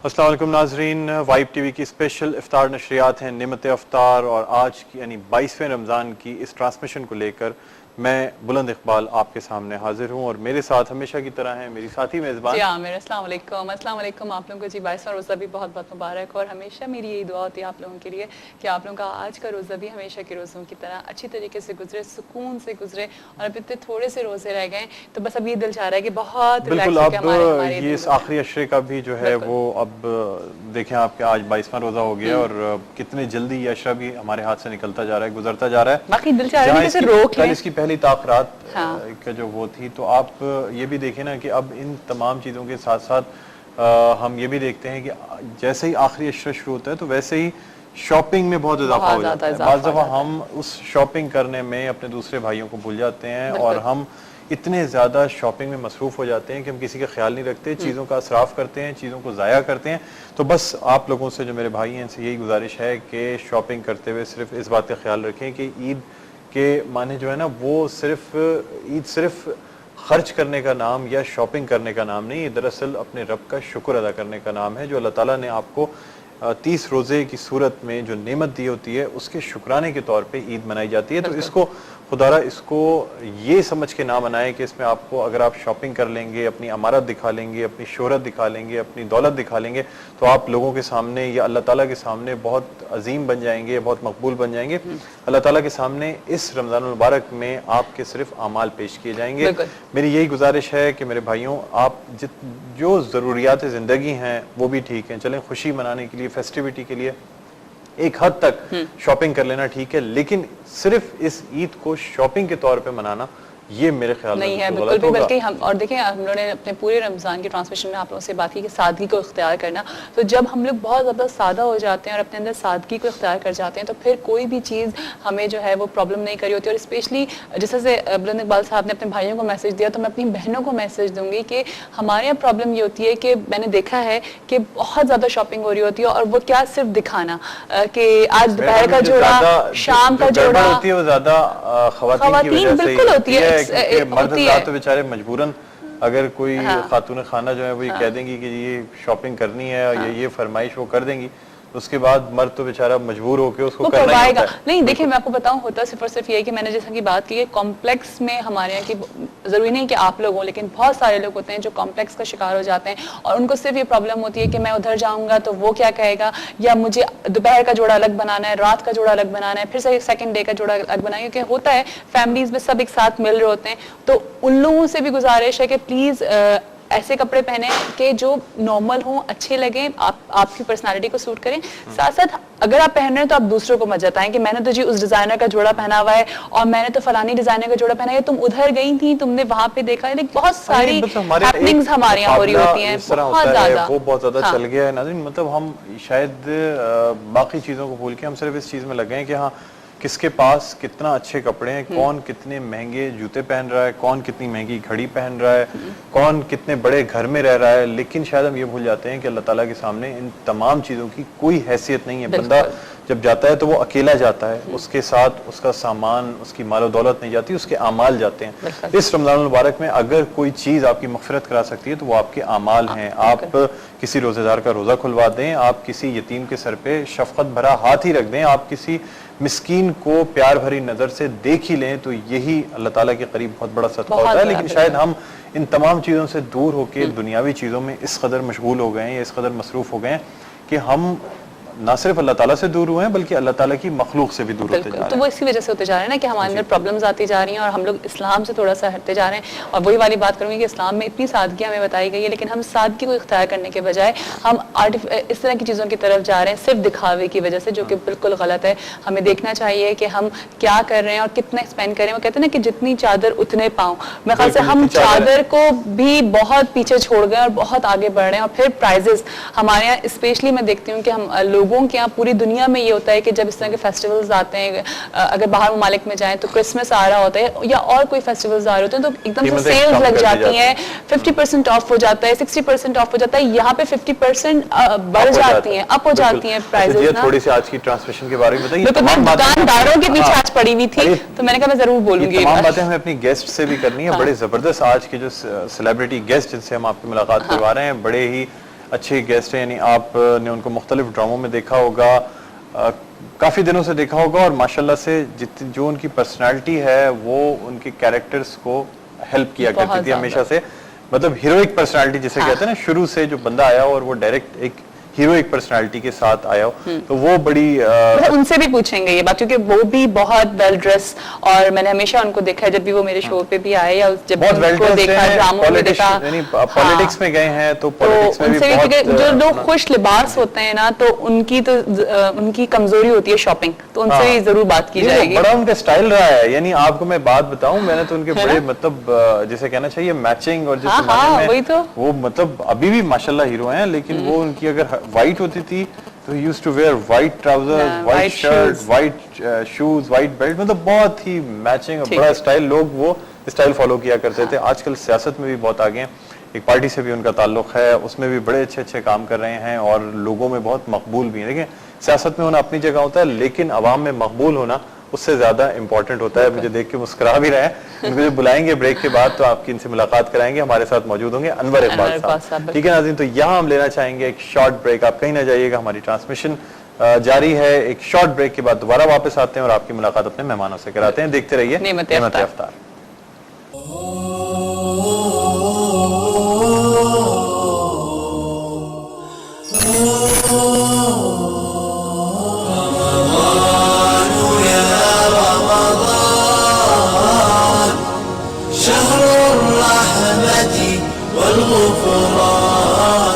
السلام علیکم ناظرین، وائب ٹی وی کی اسپیشل افطار نشریات ہیں نعمت افطار، اور آج کی یعنی 22ویں رمضان کی اس ٹرانسمیشن کو لے کر میں بلند اقبال آپ کے سامنے حاضر ہوں، اور میرے ساتھ ہمیشہ کی طرح ہیں میری ساتھی میزبان جی عامر۔ السلام علیکم۔ السلام علیکم آپ لوگوں کو جی 22واں روزہ بھی بہت بہت مبارک، اور ہمیشہ میری یہی دعا ہوتی ہے آپ لوگوں کے لیے کہ آپ لوگوں کا آج کا روزہ بھی ہمیشہ کے روزوں کی طرح اچھی طریقے سے گزرے، سکون سے گزرے، اور اب اتنے تھوڑے سے روزے رہ گئے تو بس اب یہ دل چاہ رہا ہے کہ بہت بالکل ریلیکس ہو کے اب یہ اس آخری عشرے کا بھی جو ہے وہ اب دیکھیں آپ کے آج 22واں روزہ ہو گیا، اور کتنے جلدی یہ عشرہ بھی ہمارے ہاتھ سے نکلتا جا رہا ہے، گزرتا جا رہا ہے۔ باقی دل چاہ رہا ہے کہ روک لیں، اس کی پہلی تاخیرات کا جو وہ تھی، تو آپ یہ بھی دیکھیں نا کہ اب ان تمام چیزوں کے ساتھ ساتھ ہم یہ بھی دیکھتے ہیں کہ جیسے ہی آخری عشرہ شروع ہوتا ہے تو ویسے ہی شاپنگ میں بہت اضافہ ہو جاتا ہے۔ بعض دفعہ ہم اس شاپنگ کرنے میں اپنے دوسرے بھائیوں کو بھول جاتے ہیں، اور ہم اتنے زیادہ شاپنگ میں مصروف ہو جاتے ہیں کہ ہم کسی کا خیال نہیں رکھتے، چیزوں کا اسراف کرتے ہیں، چیزوں کو ضائع کرتے ہیں۔ تو بس آپ لوگوں سے جو میرے بھائی ہیں ان سے یہی گزارش ہے کہ شاپنگ کرتے ہوئے صرف اس بات کا خیال رکھیں کہ عید کے معنی جو ہے نا وہ عید صرف خرچ کرنے کا نام یا شاپنگ کرنے کا نام نہیں، یہ دراصل اپنے رب کا شکر ادا کرنے کا نام ہے، جو اللہ تعالیٰ نے آپ کو 30 روزے کی صورت میں جو نعمت دی ہوتی ہے اس کے شکرانے کے طور پہ عید منائی جاتی ہے۔ تو اس کو خدا اس کو یہ سمجھ کے نہ منائے کہ اس میں آپ کو اگر آپ شاپنگ کر لیں گے، اپنی امارت دکھا لیں گے، اپنی شہرت دکھا لیں گے، اپنی دولت دکھا لیں گے، تو آپ لوگوں کے سامنے یا اللہ تعالیٰ کے سامنے بہت عظیم بن جائیں گے، بہت مقبول بن جائیں گے۔ اللہ تعالیٰ کے سامنے اس رمضان المبارک میں آپ کے صرف اعمال پیش کیے جائیں گے۔ میری یہی گزارش ہے کہ میرے بھائیوں، آپ جو ضروریات زندگی ہیں وہ بھی ٹھیک ہیں، چلیں خوشی منانے کے لیے، فیسٹیوٹی کے لیے ایک حد تک شاپنگ کر لینا ٹھیک ہے، لیکن صرف اس عید کو شاپنگ کے طور پہ منانا یہ میرے خیال میں نہیں ہے بالکل بھی، بلکہ ہم اور دیکھیں ہم لوگوں نے اپنے پورے رمضان کی ٹرانسمیشن میں آپ لوگوں سے بات کی کہ سادگی کو اختیار کرنا، تو جب ہم لوگ بہت زیادہ سادہ ہو جاتے ہیں اور اپنے اندر سادگی کو اختیار کر جاتے ہیں تو پھر کوئی بھی چیز ہمیں جو ہے وہ پرابلم نہیں کری ہوتی۔ اور اسپیشلی جیسے بلند اقبال صاحب نے اپنے بھائیوں کو میسج دیا، تو میں اپنی بہنوں کو میسج دوں گی کہ ہمارے یہاں پرابلم یہ ہوتی ہے کہ میں نے دیکھا ہے کہ بہت زیادہ شاپنگ ہو رہی ہوتی ہے، اور وہ کیا صرف دکھانا کہ آج دوپہر کا جوڑا، شام کا جوڑا ہوتی ہے، وہ زیادہ خواتین بالکل ہوتی ہے، مرد حضرات تو بیچارے مجبوراً اگر کوئی خاتون خانہ جو ہے وہ یہ کہہ دیں گی کہ یہ شاپنگ کرنی ہے یا یہ فرمائش وہ کر دیں گی، اس کے بعد مرد تو بیچارہ مجبور ہو کے اس کو کرنا ہی ہوتا ہے۔ نہیں دیکھیں میں آپ کو بتاؤں، ہوتا صرف اور صرف یہ ہے کہ میں نے جیسا کی بات کی ہے، کمپلیکس میں ہمارے یہاں کی ضروری نہیں کہ آپ لوگ ہوں، لیکن بہت سارے لوگ ہوتے ہیں جو کمپلیکس کا شکار ہو جاتے ہیں، اور ان کو صرف یہ پرابلم ہوتی ہے کہ میں ادھر جاؤں گا تو وہ کیا کہے گا، یا مجھے دوپہر کا جوڑا الگ بنانا ہے، رات کا جوڑا الگ بنانا ہے، پھر سے سیکنڈ ڈے کا جوڑا الگ بنانا ہے، کیونکہ ہوتا ہے فیملیز میں سب ایک ساتھ مل رہے ہوتے ہیں۔ تو ان لوگوں سے بھی گزارش ہے کہ پلیز ایسے کپڑے پہنیں کہ جو نارمل ہوں، اچھے لگیں، آپ کی پرسنالٹی کو سوٹ کریں۔ ساتھ ساتھ اگر آپ پہن رہے ہیں تو آپ دوسروں کو مت جتائیں کہ میں نے تو جی اس ڈیزائنر کا جوڑا پہنا ہوا ہے اور میں نے تو فلانی ڈیزائنر کا جوڑا پہنا ہے، تم ادھر گئی تھی، تم نے وہاں پہ دیکھا ہے، بہت ساری ہیپننگز ہمارے یہاں ہو رہی ہوتی ہیں، بہت زیادہ وہ بہت زیادہ چل گیا ہے ناظرین۔ مطلب ہم شاید باقی چیزوں کو بھول کے ہم صرف اس چیز میں لگے ہیں کہ ہاں کس کے پاس کتنا اچھے کپڑے ہیں، کون کتنے مہنگے جوتے پہن رہا ہے، کون کتنی مہنگی گھڑی پہن رہا ہے، کون کتنے بڑے گھر میں رہ رہا ہے، لیکن شاید ہم یہ بھول جاتے ہیں کہ اللہ تعالیٰ کے سامنے ان تمام چیزوں کی کوئی حیثیت نہیں ہے۔ بندہ جب جاتا ہے تو وہ اکیلا جاتا ہے، اس کے ساتھ اس کا سامان، اس کی مال و دولت نہیں جاتی، اس کے اعمال جاتے ہیں۔ اس رمضان المبارک میں اگر کوئی چیز آپ کی مغفرت کرا سکتی ہے تو وہ آپ کے اعمال ہیں۔ آپ کسی روزے دار کا روزہ کھلوا دیں، آپ کسی یتیم کے سر پہ شفقت بھرا ہاتھ ہی رکھ دیں، آپ کسی مسکین کو پیار بھری نظر سے دیکھ ہی لیں، تو یہی اللہ تعالیٰ کے قریب بہت بڑا صدقہ ہوتا ہے۔ لیکن شاید ہم ان تمام چیزوں سے دور ہو کے دنیاوی چیزوں میں اس قدر مشغول ہو گئے ہیں یا اس قدر مصروف ہو گئے ہیں کہ ہم نہ صرف اللہ تعالیٰ سے دور ہوئے ہیں بلکہ اللہ تعالیٰ کی مخلوق سے بھی دور ہوتے جا رہے ہیں۔ تو وہ اسی وجہ سے ہوتے جا رہے ہیں نا کہ ہمارے اندر پرابلمز آتی جا رہی ہیں اور ہم لوگ اسلام سے تھوڑا سا ہٹتے جا رہے ہیں۔ اور وہی والی بات کروں گی کہ اسلام میں اتنی سادگی ہمیں بتائی گئی ہے، لیکن ہم سادگی کو اختیار کرنے کے بجائے ہم اس طرح کی چیزوں کی طرف جا رہے ہیں صرف دکھاوے کی وجہ سے، جو کہ بالکل غلط ہے۔ ہمیں دیکھنا چاہیے کہ ہم کیا کر رہے ہیں اور کتنا اسپینڈ کر رہے ہیں۔ وہ کہتے ہیں نا کہ جتنی چادر اتنے پاؤں، میرے خیال سے ہم چادر کو بھی بہت پیچھے چھوڑ گئے اور بہت آگے بڑھ رہے ہیں۔ اور پھر پرائزز ہمارے یہاں اسپیشلی میں دیکھتی ہوں کہ ہم لوگوں کے یہاں پوری دنیا میں یہ ہوتا ہے کہ جب اس طرح کے فیسٹیولز آتے ہیں، اگر باہر ممالک میں جائیں تو کرسمس آ رہا ہوتا ہے یا اور کوئی فیسٹیولز آ رہے ہوتے ہیں تو ایک دم سے سیلز لگ جاتی ہیں، 50% آف ہو جاتا ہے، 60% آف ہو جاتا ہے، یہاں پہ 50% بڑھ جاتی ہیں، اپ ہو جاتی ہیں پرائزز۔ تھوڑی سی آج کی ٹرانسمیشن کے بارے میں بتائیے۔ دکانداروں کے پیچھے آج پڑی ہوئی تھی تو میں نے کہا میں ضرور بولوں گی۔ تمام باتیں ہمیں اپنی گیسٹ سے بھی کرنی ہے۔ بڑے زبردست آج کے جو سیلیبریٹی گیسٹ جن سے ہم آپ کی ملاقات کروا رہے ہیں، بڑے ہی اچھے گیسٹ ہیں, یعنی آپ نے ان کو مختلف ڈراموں میں دیکھا ہوگا, کافی دنوں سے دیکھا ہوگا, اور ماشاءاللہ سے جو ان کی پرسنالٹی ہے وہ ان کے کیریکٹرز کو ہیلپ کیا کرتی تھی ہمیشہ سے, مطلب ہیروئک پرسنالٹی جسے کہتے ہیں نا, شروع سے جو بندہ آیا اور وہ ڈائریکٹ ایک ہیروئک پرسنالٹی کے ساتھ آیا ہو, تو وہ بڑی ان سے بھی پوچھیں گے یہ بات, کیونکہ وہ بھی بہت ویل ڈریس, اور میں نے ہمیشہ ان کو دیکھا ہے جب بھی وہ میرے شو پہ بھی آئے یا جب ان کو دیکھا ڈراموں میں دیکھا, پولیٹکس میں گئے ہیں تو پولیٹکس میں بھی بہت, جو لوگ خوش لباس ہوتے ہیں نا تو ان کی کمزوری ہوتی ہے شاپنگ, تو ان سے ضرور بات کی جائے گی. بڑا ان کا اسٹائل رہا ہے, یعنی آپ کو میں بات بتاؤں, میں نے تو ان کے بڑے مطلب جسے کہنا چاہیے میچنگ, اور جس زمانے میں وہ مطلب ابھی بھی ماشاءاللہ ہیرو ہیں, لیکن وہ ان کی اگر وائٹ ہوتی تھی تو he used to wear white trousers, white shirt, white shoes, white belt, مطلب بہت ہی میچنگ اور بڑا اسٹائل, لوگ وہ اسٹائل فالو کیا کرتے تھے. آج کل سیاست میں بھی بہت آگے ہیں, ایک پارٹی سے بھی ان کا تعلق ہے, اس میں بھی بڑے اچھے اچھے کام کر رہے ہیں اور لوگوں میں بہت مقبول بھی ہیں. دیکھیں سیاست میں ہونا اپنی جگہ ہوتا ہے, لیکن عوام میں مقبول ہونا اس سے زیادہ امپورٹنٹ ہوتا ہے. مجھے دیکھ کے مسکرا بھی رہے ہیں, ان کو جو بلائیں گے بریک کے بعد تو آپ کی ان سے ملاقات کرائیں گے. ہمارے ساتھ موجود ہوں گے انور اقبال صاحب. ٹھیک ہے ناظرین, تو یہاں ہم لینا چاہیں گے ایک شارٹ بریک, آپ کہیں نہ جائیے گا, ہماری ٹرانسمیشن جاری ہے. ایک شارٹ بریک کے بعد دوبارہ واپس آتے ہیں اور آپ کی ملاقات اپنے مہمانوں سے کراتے ہیں. دیکھتے رہیے نعمت افطار.